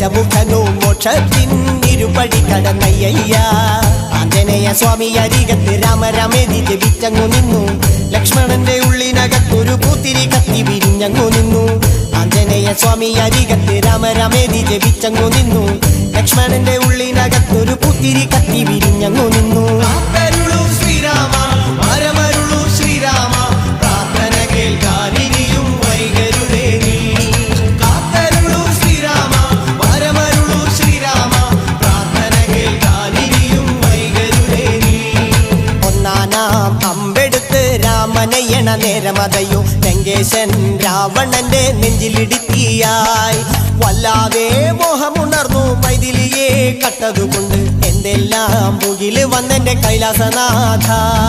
ഗജമുഖനോ മോക്ഷത്തിൻ ഇരുപടി കടന്നയ്യ ആഞ്ജനേയ സ്വാമി അരികത്ത് രാമരാമേതി ജപിച്ചങ്ങു നിന്നു ലക്ഷ്മണന്റെ ഉള്ളിനകത്തൊരു പൂത്തിരി കത്തി വിരിഞ്ഞങ്ങു നിന്നു ആഞ്ജനേയ സ്വാമി അരികത്ത് രാമരാമേതി ജപിച്ചങ്ങു നിന്നു ലക്ഷ്മണന്റെ ഉള്ളിനകത്തൊരു പൂത്തിരി കത്തി വിരിഞ്ഞങ്ങു നിന്നു ശ്രീരാമ വരമരുളൂ ശ്രീരാമ പ്രാർത്ഥന കേൾക്കാനിനിയും വൈകരുതേ നീ കാത്തരുളൂ ശ്രീരാമ വരമരുളൂ ശ്രീരാമ പ്രാർത്ഥന കേൾക്കാനിനിയും വൈകരുതേ നീ ഒന്നാനാം അമ്പെടുത്ത് രാമനയണ നേരമതയോ ലങ്കേശൻ രാവണന്റെ നെഞ്ചിലിടുക്കിയായി വല്ലാതെ മോഹമുണർന്നു മൈഥിലിയെ കട്ടതുകൊണ്ട് എന്തെല്ലാം മുകില് വന്നെന്റെ കൈലാസനാഥ